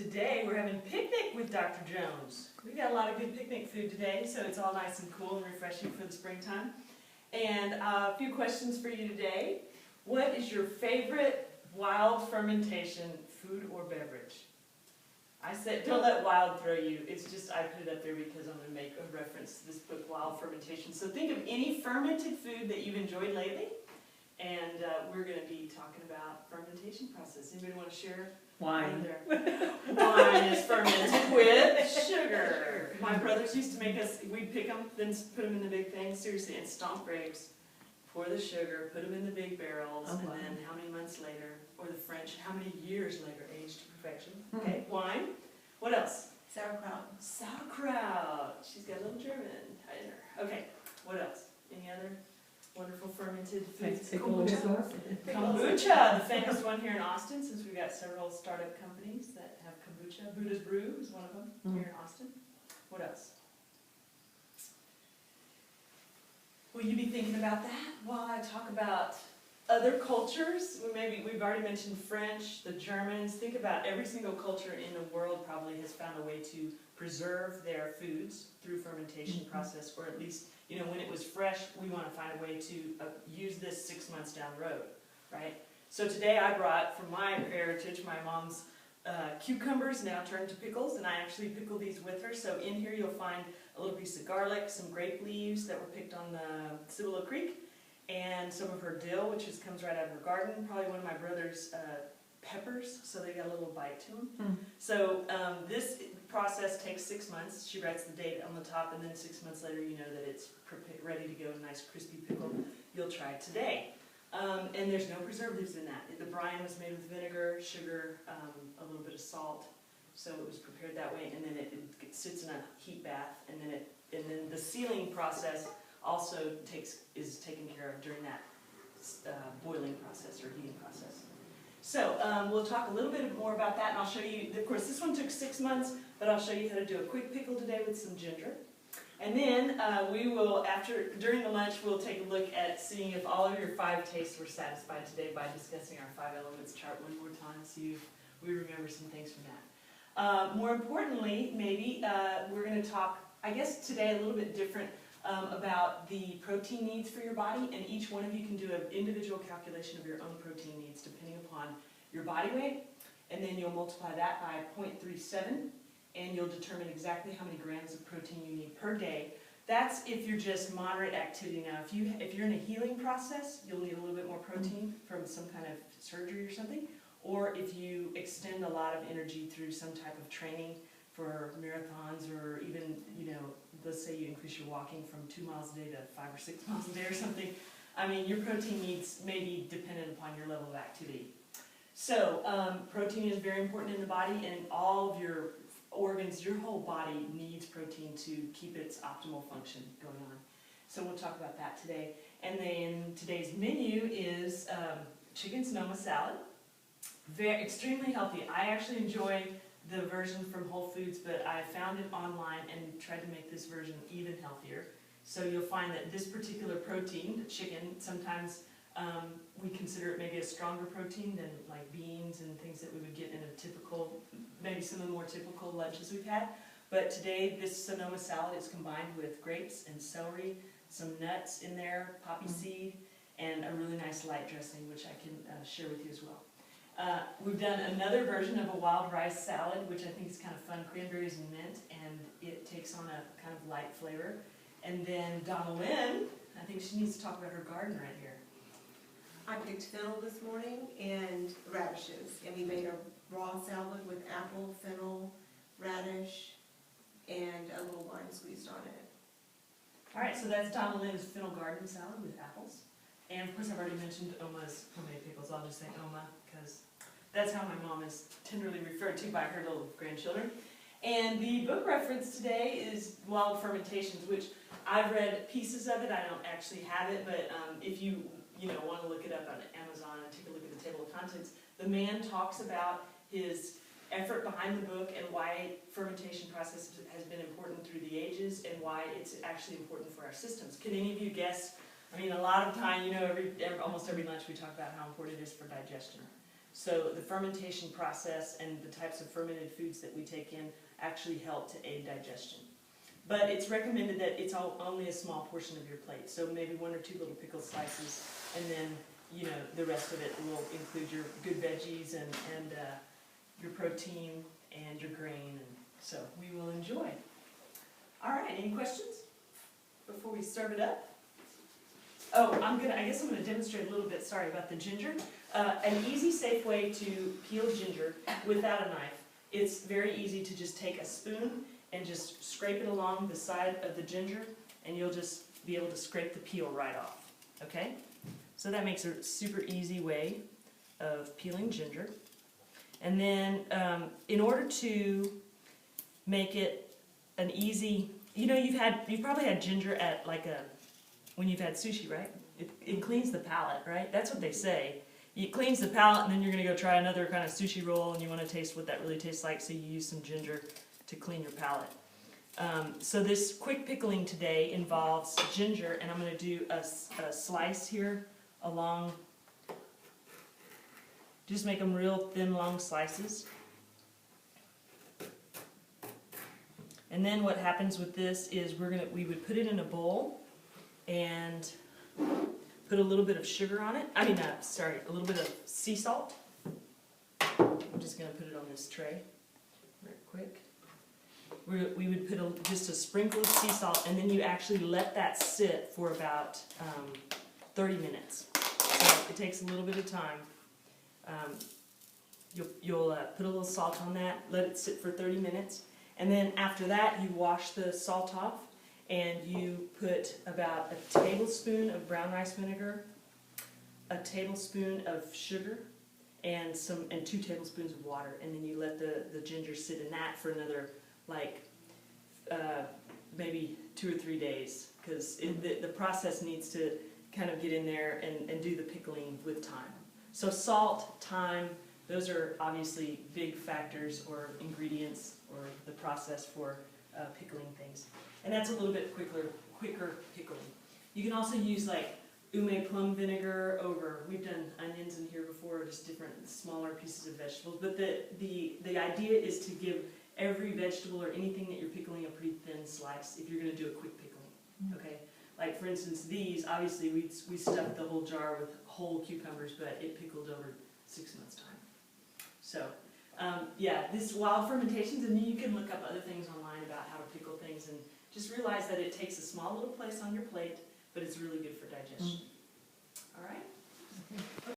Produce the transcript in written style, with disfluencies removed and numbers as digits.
Today we're having picnic with Dr. Jones. We got a lot of good picnic food today, so it's all nice and cool and refreshing for the springtime. And a few questions for you today. What is your favorite wild fermentation food or beverage? I said, don't let wild throw you. It's just, I put it up there because I'm going to make a reference to this book, Wild Fermentation. So think of any fermented food that you've enjoyed lately, and we're going to be talking about fermentation process. Anybody want to share? Wine. Wine is fermented with sugar. My brothers used to make us, we'd pick them, then put them in the big thing, seriously, and stomp grapes, pour the sugar, put them in the big barrels, and then how many months later, or the French, how many years later, aged to perfection. Okay, wine. What else? Sauerkraut. Sauerkraut. She's got a little German in her. Okay, what else? Any other wonderful fermented foods? Kombucha, the famous one here in Austin, since we've got several startup companies that have kombucha. Buddha's Brew is one of them here in Austin. What else? Will you be thinking about that while I talk about other cultures? We've already mentioned French, the Germans. Think about every single culture in the world probably has found a way to preserve their foods through fermentation process, or at least, you know, when it was fresh, we want to find a way to use this 6 months down the road, right? So today I brought, from my heritage, my mom's cucumbers now turned to pickles, and I actually pickle these with her. So in here you'll find a little piece of garlic, some grape leaves that were picked on the Cibolo Creek, and some of her dill, which comes right out of her garden, probably one of my brother's peppers, so they got a little bite to them. So this process takes 6 months. She writes the date on the top, and then 6 months later you know that it's ready to go, a nice crispy pickle. You'll try it today. And there's no preservatives in that. The brine was made with vinegar, sugar, a little bit of salt, so it was prepared that way, and then it sits in a heat bath, and then the sealing process also is taken care of during that boiling process or heating process. So we'll talk a little bit more about that, and I'll show you, of course this one took 6 months, but I'll show you how to do a quick pickle today with some ginger. And then we will, during the lunch, we'll take a look at seeing if all of your 5 tastes were satisfied today by discussing our 5 elements chart one more time, see if we remember some things from that. More importantly, maybe, we're going to talk, I guess today a little bit different, about the protein needs for your body, and each one of you can do an individual calculation of your own protein needs depending upon your body weight, and then you'll multiply that by 0.37, and you'll determine exactly how many grams of protein you need per day. That's if you're just moderate activity. Now, if you're in a healing process, you'll need a little bit more protein from some kind of surgery or something, or if you extend a lot of energy through some type of training for marathons, or even, you know, let's say you increase your walking from 2 miles a day to 5 or 6 miles a day or something. I mean, your protein needs may be dependent upon your level of activity. So protein is very important in the body, and all of your organs, your whole body needs protein to keep its optimal function going on. So we'll talk about that today. And then today's menu is chicken Sonoma salad. Extremely healthy. I actually enjoy the version from Whole Foods, but I found it online and tried to make this version even healthier. So you'll find that this particular protein, the chicken, sometimes we consider it maybe a stronger protein than like beans and things that we would get in a typical, maybe some of the more typical lunches we've had. But today this Sonoma salad is combined with grapes and celery, some nuts in there, poppy seed, and a really nice light dressing, which I can share with you as well. We've done another version of a wild rice salad, which I think is kind of fun, cranberries and mint, and it takes on a kind of light flavor. And then Donna Lynn, I think she needs to talk about her garden right here. I picked fennel this morning and radishes, and we made a raw salad with apple, fennel, radish, and a little lime squeezed on it. All right, so that's Donna Lynn's fennel garden salad with apples. And of course I've already mentioned Oma's homemade pickles. I'll just say Oma because that's how my mom is tenderly referred to by her little grandchildren. And the book reference today is Wild Fermentations, which I've read pieces of it. I don't actually have it, but if you want to look it up on Amazon and take a look at the table of contents, the man talks about his effort behind the book and why fermentation process has been important through the ages and why it's actually important for our systems. Can any of you guess? I mean, a lot of time, you know, almost every lunch we talk about how important it is for digestion. So the fermentation process and the types of fermented foods that we take in actually help to aid digestion. But it's recommended that it's only a small portion of your plate, so maybe 1 or 2 little pickle slices, and then the rest of it will include your good veggies and your protein and your grain, and so we will enjoy. All right, any questions before we serve it up? Oh, I guess I'm gonna demonstrate a little bit, sorry, about the ginger. An easy, safe way to peel ginger without a knife. It's very easy to just take a spoon and just scrape it along the side of the ginger, and you'll just be able to scrape the peel right off, okay? So that makes a super easy way of peeling ginger. And then in order to make it an easy, you've probably had ginger at when you've had sushi, right? It cleans the palate, right? That's what they say. It cleans the palate, and then you're gonna go try another kind of sushi roll, and you wanna taste what that really tastes like, so you use some ginger to clean your palate. So this quick pickling today involves ginger, and I'm gonna do a slice here along, just make them real thin, long slices. And then what happens with this is we would put it in a bowl and put a little bit of sugar on it. a little bit of sea salt. I'm just gonna put it on this tray, real quick. We would put just a sprinkle of sea salt, and then you actually let that sit for about 30 minutes. So it takes a little bit of time. You'll put a little salt on that, let it sit for 30 minutes, and then after that you wash the salt off, and you put about a tablespoon of brown rice vinegar, a tablespoon of sugar, and 2 tablespoons of water, and then you let the ginger sit in that for another maybe 2 or 3 days, because the process needs to kind of get in there and do the pickling with time. So salt, time, those are obviously big factors or ingredients or the process for pickling things. And that's a little bit quicker pickling. You can also use ume plum vinegar over, we've done onions in here before, just different smaller pieces of vegetables, but the idea is to give every vegetable or anything that you're pickling a pretty thin slice if you're going to do a quick pickling, okay? Like for instance these, obviously we stuffed the whole jar with whole cucumbers, but it pickled over 6 months' time. So this wild fermentations, and you can look up other things online about how to pickle things, and just realize that it takes a small little place on your plate, but it's really good for digestion. All right?